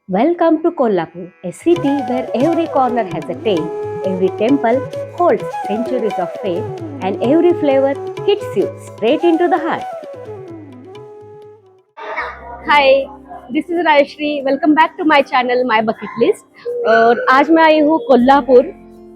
Welcome to Kolhapur, a city where every corner has a tale, every temple holds centuries of faith, and every flavor hits you straight into the heart. Hi, this is Rayshree. Welcome back to my channel my bucket list. और आज मैं आई हूँ कोल्हापुर।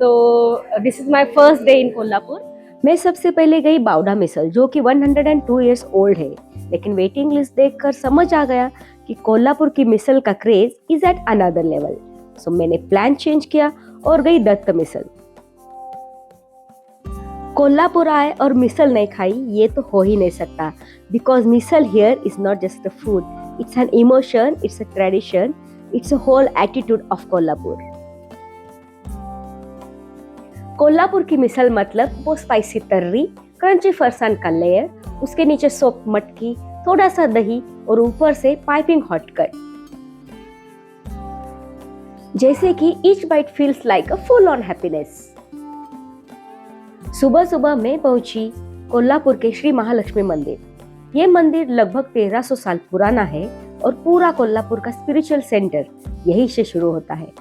तो this is my first day in Kolhapur. मैं सबसे पहले गई बावड़ा मिसल, जो कि 102 इयर्स ओल्ड है, लेकिन वेटिंग लिस्ट देखकर समझ आ गया कि कोल्हापुर की मिसल का craze is at another level. So मैंने प्लान चेंज किया और गई दत्त मिसल। कोल्हापुर आए और मिसल नहीं खाई, ये तो हो ही नहीं सकता, because misal here is not just a food, it's an emotion, it's a tradition, it's a whole attitude of Kolhapur. Kolhapur की मिसल मतलब वो स्पाइसी तर्री, क्रंची फरसान का लेयर, उसके नीचे सोप मटकी, थोड़ा सा दही और ऊपर से पाइपिंग हॉट कट। जैसे कि each bite feels like a full on happiness। सुबह सुबह मैं पहुंची कोल्हापुर के श्री महालक्ष्मी मंदिर। ये मंदिर लगभग 1300 साल पुराना है और पूरा कोल्हापुर का स्पिरिचुअल सेंटर यही से शुरू होता है।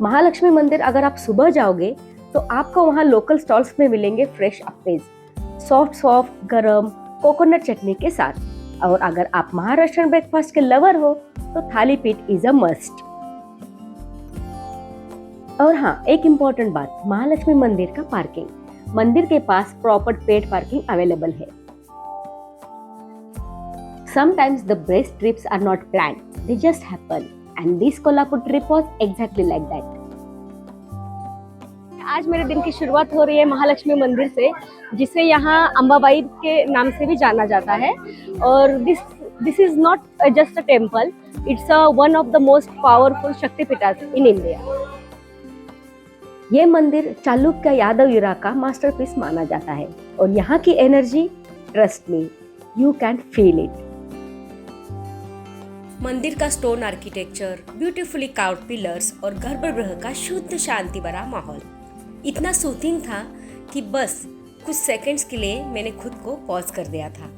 महालक्ष्मी मंदिर अगर आप सुबह जाओगे तो आपको वहाँ लोकल स्टॉल्स में मिलेंगे फ्रेश अप्पेज, सॉफ्ट गरम कोकोनट चटनी के साथ। और अगर आप महाराष्ट्रियन ब्रेकफास्ट के लवर हो तो थाली पीठ इज अ मस्ट। और हाँ, एक इम्पोर्टेंट बात, महालक्ष्मी मंदिर का पार्किंग। मंदिर के पास प्रॉपर पेड पार्किंग अवेलेबल है। Sometimes the best trips are not planned, they just happen, and this Kolhapur trip was exactly like that. आज मेरे दिन की शुरुआत हो रही है महालक्ष्मी मंदिर से, जिसे यहाँ अंबाबाई के नाम से भी जाना जाता है। और this is not just a temple, it's one of the most powerful शक्तिपीठास in India. ये मंदिर चालुक्य यादव इरा का मास्टरपीस माना जाता है और यहाँ की energy, trust me, you can feel it. मंदिर का stone architecture, beautifully carved pillars और गर्भगृह का शुद्ध शांति भरा माहौल इतना सूथिंग था कि बस कुछ सेकंड्स के लिए मैंने खुद को पॉज कर दिया था।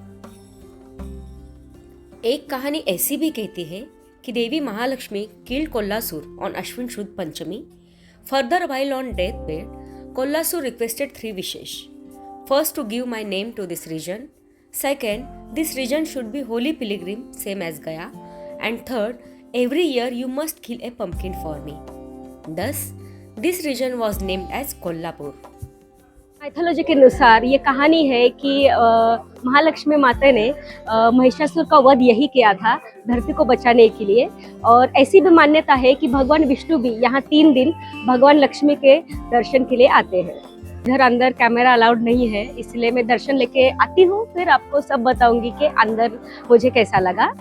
एक कहानी ऐसी भी कहती है कि देवी महालक्ष्मी किल्ड कोल्हासुर ऑन अश्विन शुद्ध पंचमी। Further, while on deathbed, Kolhasur requested 3 wishes. First, to give my name to this region. Second, this region should be holy pilgrim, same as Gaya. And third, every year you must kill a pumpkin for me. Thus, this region was named as Kolhapur. Mythology के अनुसार ये कहानी है कि महालक्ष्मी माता ने महिषासुर का वध यही किया था धरती को बचाने के लिए। और ऐसी भी मान्यता है कि भगवान विष्णु भी यहाँ 3 दिन भगवान लक्ष्मी के दर्शन के लिए आते हैं। इधर अंदर कैमरा अलाउड नहीं है, इसलिए मैं दर्शन लेके आती हूँ, फिर आपको सब बताऊंगी कि अंदर मुझे कैसा लगा।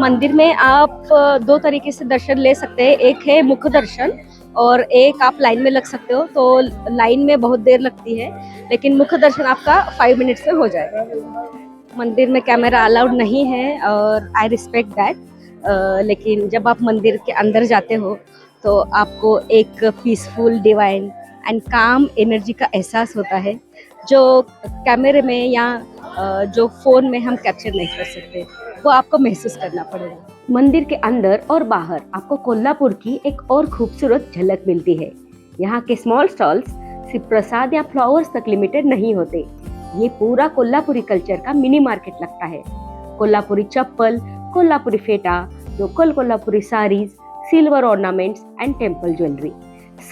मंदिर में आप 2 तरीके से दर्शन ले सकते हैं, एक है मुख दर्शन और एक आप लाइन में लग सकते हो। तो लाइन में बहुत देर लगती है, लेकिन मुख्य दर्शन आपका 5 मिनट्स में हो जाएगा। मंदिर में कैमरा अलाउड नहीं है और आई रिस्पेक्ट दैट, लेकिन जब आप मंदिर के अंदर जाते हो तो आपको एक पीसफुल, डिवाइन एंड काम एनर्जी का एहसास होता है, जो कैमरे में या जो फ़ोन में हम कैप्चर नहीं कर सकते, वो आपको महसूस करना पड़ेगा। मंदिर के अंदर और बाहर आपको कोल्हापुर की एक और खूबसूरत झलक मिलती है। यहाँ के स्मॉल स्टॉल्स सिर्फ प्रसाद या फ्लावर्स तक लिमिटेड नहीं होते, ये पूरा कोल्हापुरी कल्चर का मिनी मार्केट लगता है। Kolhapuri chappal, Kolhapuri pheta, local Kolhapuri saris, silver ornaments and temple jewellery,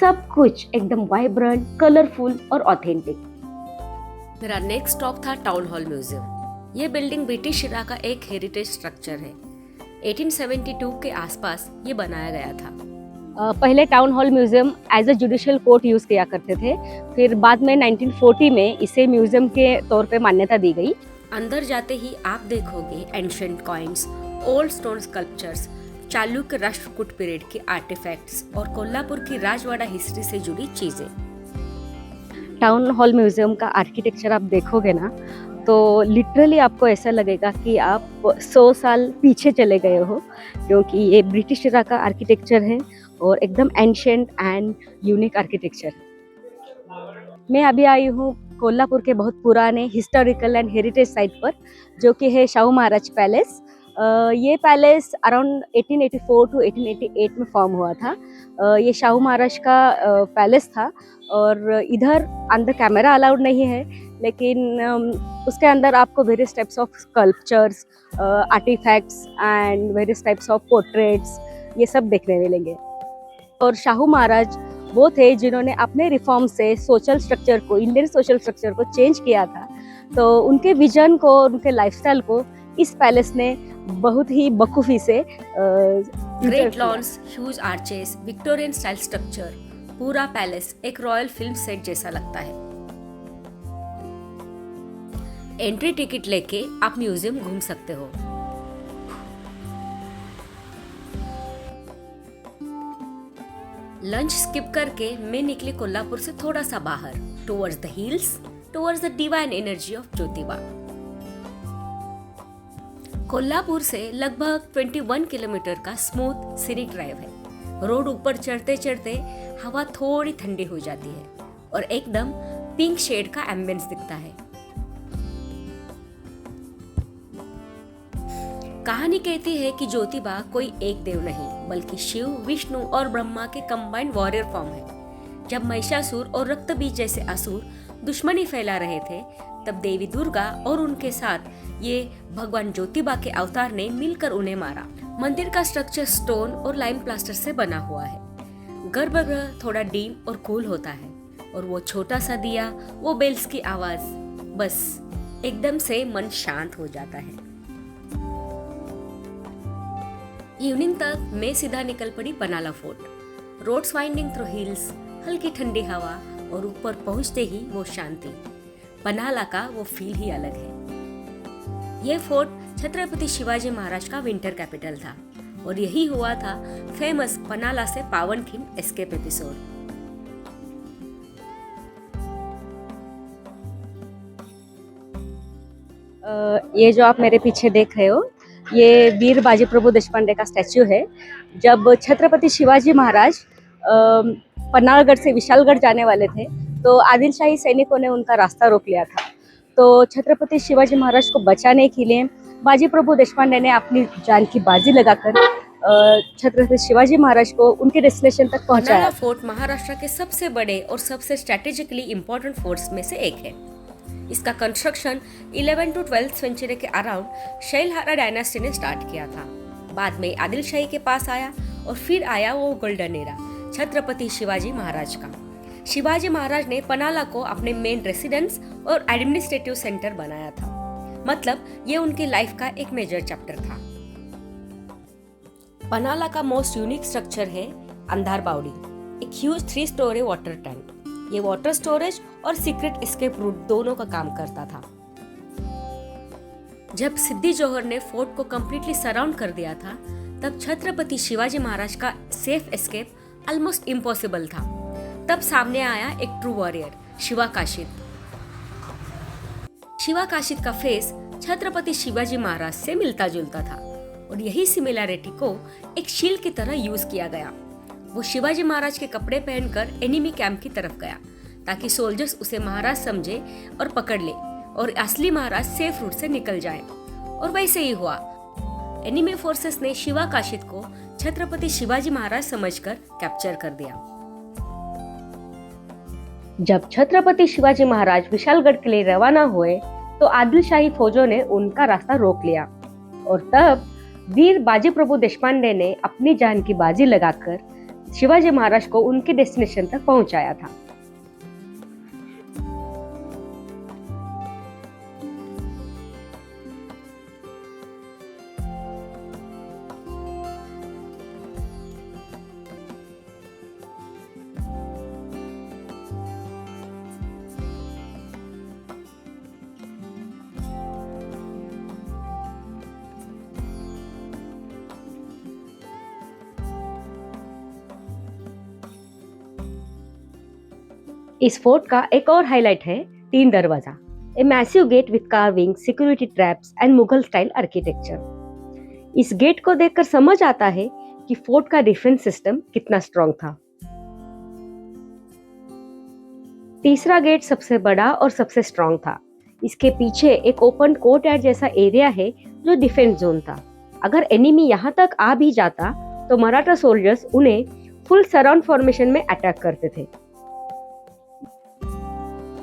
सब कुछ एकदम वाइब्रेंट, कलरफुल और ऑथेंटिक। मेरा नेक्स्ट स्टॉप था टाउन हॉल म्यूजियम। ये बिल्डिंग ब्रिटिश इरा का एक हेरिटेज स्ट्रक्चर है। 1872 के आसपास ये बनाया गया था। पहले town hall museum as a judicial court use किया करते थे, फिर बाद में 1940 में इसे म्यूजियम के तौर पे मान्यता दी गई। अंदर जाते ही आप देखोगे ancient coins, old stone sculptures, Chalukya Rashtrakuta period के आर्टिफैक्ट्स और कोल्हापुर की राजवाड़ा हिस्ट्री से जुड़ी चीजें। टाउन हॉल म्यूजियम का आर्किटेक्चर आप देखोगे ना, तो लिटरली आपको ऐसा लगेगा कि आप 100 साल पीछे चले गए हो, क्योंकि ये ब्रिटिश इरा का आर्किटेक्चर है और एकदम एंशिएंट एंड यूनिक आर्किटेक्चर। मैं अभी आई हूँ कोल्हापुर के बहुत पुराने हिस्टोरिकल एंड हेरिटेज साइट पर, जो कि है शाहू महाराज पैलेस। ये पैलेस अराउंड 1884 टू 1888 में फॉर्म हुआ था। ये शाहू महाराज का पैलेस था और इधर अंदर कैमरा अलाउड नहीं है, लेकिन उसके अंदर आपको various types of sculptures, artifacts and various types of portraits ये सब देखने मिलेंगे। और शाहू महाराज वो थे जिन्होंने अपने रिफॉर्म से सोशल स्ट्रक्चर को, इंडियन सोशल स्ट्रक्चर को चेंज किया था। तो उनके विजन को, उनके लाइफस्टाइल को इस पैलेस ने बहुत ही बखूबी से great lawns, huge arches, Victorian style structure, पूरा पैलेस एक रॉयल फिल्म सेट जैसा लगता है। एंट्री टिकट लेके आप म्यूजियम घूम सकते हो। लंच स्किप करके मैं निकली कोल्हापुर से थोड़ा सा बाहर, towards the hills, towards the divine energy of Jyotiba. Kolhapur से लगभग 21 किलोमीटर का स्मूथ सीनिक ड्राइव है। रोड ऊपर चढ़ते चढ़ते हवा थोड़ी ठंडी हो जाती है और एकदम पिंक शेड का एम्बियंस दिखता है। कहानी कहती है कि ज्योतिबा कोई एक देव नहीं, बल्कि शिव, विष्णु और ब्रह्मा के कंबाइंड वॉरियर फॉर्म है। जब महिषासुर और रक्तबीज जैसे असुर दुश्मनी फैला रहे थे, तब देवी दुर्गा और उनके साथ ये भगवान ज्योतिबा के अवतार ने मिलकर उन्हें मारा। मंदिर का स्ट्रक्चर स्टोन और लाइम प्लास्टर से बना हुआ है। गर्भगृह थोड़ा डीम और कूल होता है और वो छोटा सा दिया, वो बेल्स की आवाज, बस एकदम से मन शांत हो जाता है। इवनिंग तक मैं सीधा निकल पड़ी Panhala fort. Roads winding through hills, हल्की ठंडी हवा और ऊपर पहुंचते ही वो शांति। पनाला का वो फील ही अलग है। ये फोर्ट छत्रपति शिवाजी महाराज का विंटर कैपिटल था और यही हुआ था फेमस पनाला से पावन खिंड एस्केप एपिसोड। ये जो आप मेरे पीछे देख रहे हो, ये वीर बाजी प्रभु देशपांडे का स्टैच्यू है। जब छत्रपति शिवाजी महाराज पन्नालगढ़ से विशालगढ़ जाने वाले थे, तो आदिल शाही सैनिकों ने उनका रास्ता रोक लिया था। तो छत्रपति शिवाजी महाराज को बचाने के लिए बाजी प्रभु देशपांडे ने अपनी जान की बाजी लगाकर छत्रपति शिवाजी महाराज को उनके डेस्टिनेशन तक पहुंचाया। पनाला फोर्ट महाराष्ट्र के सबसे बड़े और सबसे स्ट्रेटेजिकली इंपॉर्टेंट फोर्ट्स में से एक है। इसका कंस्ट्रक्शन 11 टू 12th सेंचुरी के अराउंड शैलहारा डायनास्टी ने स्टार्ट किया था। बाद में आदिल शाही के पास आया और फिर आया वो गोल्डन एरा छत्रपति शिवाजी महाराज का। शिवाजी महाराज ने पनाला को अपने मेन रेसिडेंस और एडमिनिस्ट्रेटिव सेंटर बनाया था। मतलब ये उनकी लाइफ का एक मेजर चैप्टर था। पनाला का मोस्ट यूनिक स्ट्रक्चर है अंधार बावड़ी, एक ह्यूज 3 स्टोरी वाटर टैंक। ये वाटर स्टोरेज और सीक्रेट एस्केप रूट दोनों का काम करता था। जब सिद्दी जौहर ने फोर्ट को कंप्लीटली सराउंड कर दिया था, तब छत्रपति शिवाजी महाराज का सेफ एस्केप ऑलमोस्ट इम्पॉसिबल था। तब सामने आया एक ट्रू वॉरियर, शिवा काशिद। शिवा काशिद का फेस छत्रपति शिवाजी महाराज से मिलता जुलता था और यही सिमिलैरिटी को एक शील्ड की तरह यूज किया गया। वो शिवाजी महाराज के कपड़े पहनकर एनिमी कैंप की तरफ गया ताकि सोल्जर्स उसे महाराज समझे और पकड़ ले और असली महाराज सेफ रूट से निकल जाए। और वैसे ही हुआ। एनिमी फोर्सेस ने शिवा काशिद को छत्रपति शिवाजी महाराज समझकर कैप्चर कर दिया। जब छत्रपति शिवाजी महाराज विशालगढ़ के लिए रवाना हुए, तो आदिल शाही फौजों ने उनका रास्ता रोक लिया और तब वीर बाजी प्रभु देशपांडे ने अपनी जान की बाजी लगाकर शिवाजी महाराज को उनके डेस्टिनेशन तक पहुंचाया था। इस फोर्ट का एक और हाईलाइट है 3 दरवाजा, a massive gate with carving, security traps and Mughal style architecture. इस गेट को देखकर समझ आता है कि फोर्ट का डिफेंस सिस्टम कितना स्ट्रॉन्ग था। तीसरा गेट सबसे बड़ा और सबसे स्ट्रॉन्ग था। इसके पीछे एक ओपन कोर्टयार्ड जैसा एरिया है जो डिफेंस जोन था। अगर एनिमी यहाँ तक आ भी जाता तो मराठा सोल्जर्स उन्हें फुल सराउंड फॉर्मेशन में अटैक करते थे।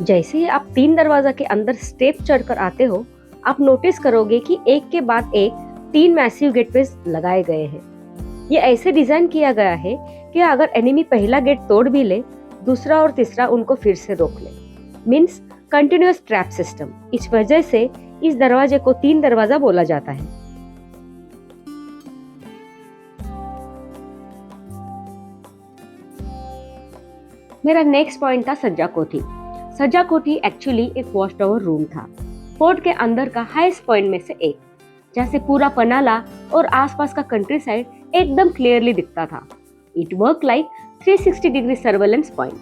जैसे ही आप 3 दरवाजा के अंदर स्टेप चढ़कर आते हो, आप नोटिस करोगे कि एक के बाद एक 3 मैसिव गेटवेज लगाए गए हैं। ये ऐसे डिजाइन किया गया है कि अगर एनिमी पहला गेट तोड़ भी ले, दूसरा और तीसरा उनको फिर से रोक ले। Means continuous trap system. इस वजह से इस दरवाजे को 3 दरवाजा बोला जाता है। मेरा नेक्स्ट पॉइंट था सज्जा कोठी। सज्जा कोठी एक्चुअली एक वॉच टावर रूम था, फोर्ट के अंदर का हाईएस्ट पॉइंट में से एक, जहाँ से पूरा पनाला और आसपास का कंट्री साइड एकदम क्लियरली दिखता था। It work like 360 degree surveillance point.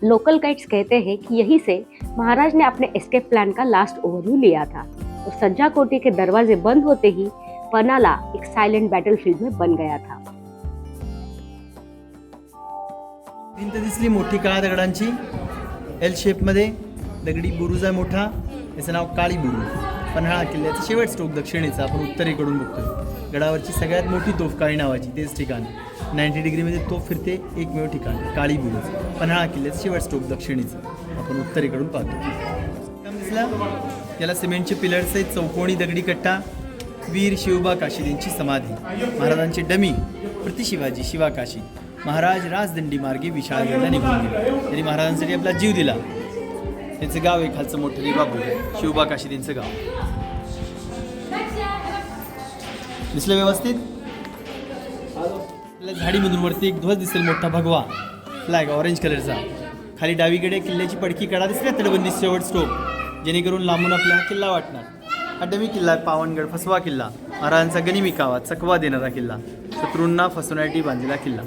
Local guides कहते हैं कि यहीं से महाराज ने अपने एस्केप प्लान का लास्ट ओवरव्यू लिया था और सज्जा कोठी के दरवाजे बंद होते ही पनाला एक साइलेंट बैटलफील्ड में बन गया था। भिंत दिसली मोठी काळ्या दगडांची, एल शेप मध्ये दगडी बुरुज आहे मोठा, याचं नाव काळी बुरुज। पन्हाळा किल्ल्याचा शेवट स्टोक दक्षिणेचा आपण उत्तरेकडून बघतोय। गडावरची सगळ्यात मोठी तोफ काळी नावाची, तेच ठिकाण 90 डिग्रीमध्ये तोफ फिरते, एकमेव ठिकाण काळी बुरुज। पन्हाळा किल्ल्याचा शेवट स्टोक दक्षिणेचा आपण उत्तरेकडून पाहतो। काम दिसला, याला सिमेंटचे पिलर्स आहेत, चौकोनी दगडी कट्टा, वीर शिवबा काशीदींची समाधी, महाराजांची डमी, प्रतिशिवाजी शिवा काशी। महाराज राजदंडी मार्गे विशाळगडला निघून गेले, त्यांनी महाराजांसाठी आपला जीव दिला। त्यांचं गाव आहे खालचं मोठं रिबापूर, शिवबा काशीदींचं गाव। दिसलं व्यवस्थित? आपल्याला झाडीमधून वरती एक ध्वज दिसेल, मोठा भगवा फ्लॅग ऑरेंज कलरचा। खाली डावीकडे किल्ल्याची पडकी कडा दिसल्या, तटबंदी शेवट स्टोक, जेणेकरून लांबून आपला किल्ला वाटणार। हा डमी किल्ला आहे, पावनगड फसवा किल्ला, महाराजांचा गनिमी कावा, चकवा देणारा किल्ला, शत्रूंना फसवण्यासाठी बांधलेला किल्ला।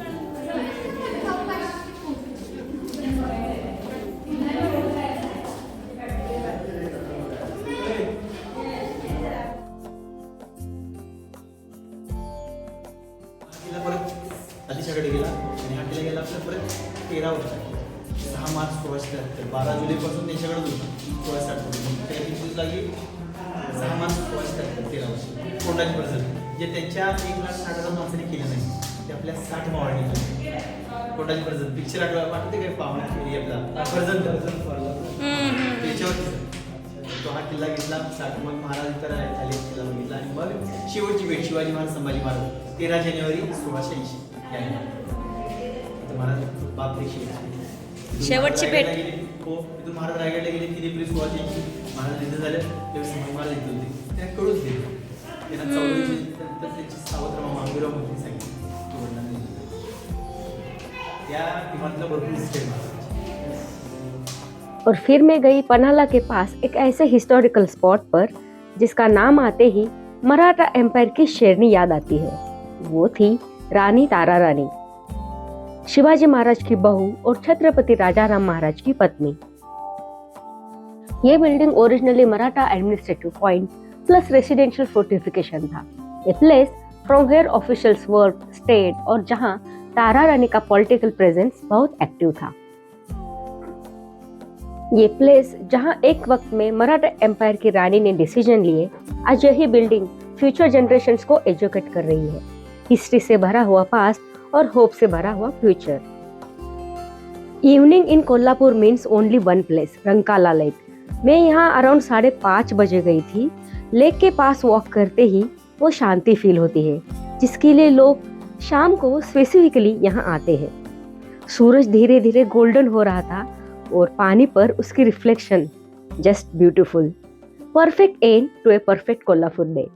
अलीच्याकडे गेला आणि हा किल्ला गेला आपल्या परत 13 वर्षांनी 6 मार्च 1673, 12 जुलैपासून त्यांच्याकडे होता 1660 त्या दिवशी लागली 6 मार्च 1673, 13 वर्ष। कोंडाची परिषद जे त्यांच्या 1,60,000 माणसांनी केलं नाही, ते आपल्या 60 मावळणी केलं। कोंडाची परिषद पिक्चर आठवते काय, पाहुणा फेरी आपला कर्जन त्याच्यावरती तो हा किल्ला घेतला। 60 मग महाराज तर खाली किल्ला बघितला आणि मग शेवटची भेट शिवाजी महाराज संभाजी महाराज 13 जानेवारी 1680 महाराज बापरे शेवटची भेट हो, इथून महाराज रायगडला गेले 3 एप्रिल 1680 महाराज निधन झाले, त्यावेळेस संभाजी महाराज येत होते, त्यांना कळूच दिलं, त्यांना 14 नंतर त्यांची सावत्र मामा अंबिराव मोहिते सांगितलं त्या इमारतीला भरपूर हिस्ट्री आहे। और फिर मैं गई पन्हाला के पास एक ऐसे हिस्टोरिकल स्पॉट पर जिसका नाम आते ही मराठा एम्पायर की शेरनी याद आती है। वो थी रानी तारा रानी, शिवाजी महाराज की बहू और छत्रपति राजाराम महाराज की पत्नी। ये building originally Maratha administrative point plus residential fortification था, a place from where officials work stayed और जहां तारा रानी का पॉलिटिकल प्रेजेंस बहुत एक्टिव था। ये प्लेस जहां एक वक्त में मराठा एम्पायर की रानी ने डिसीजन लिए, आज यही बिल्डिंग फ्यूचर जनरेशंस को एजुकेट कर रही है। हिस्ट्री से भरा हुआ पास्ट और होप से भरा हुआ future. Evening in Kolhapur means only one place, Rankala lake. मैं यहाँ अराउंड 5:30 बजे गई थी। लेक के पास वॉक करते ही वो शांति फील होती है, जिसके लिए लोग शाम को स्पेसिफिकली यहाँ आते हैं। सूरज धीरे धीरे गोल्डन हो रहा था और पानी पर उसकी reflection just beautiful. Perfect end to a perfect Kolhapur day.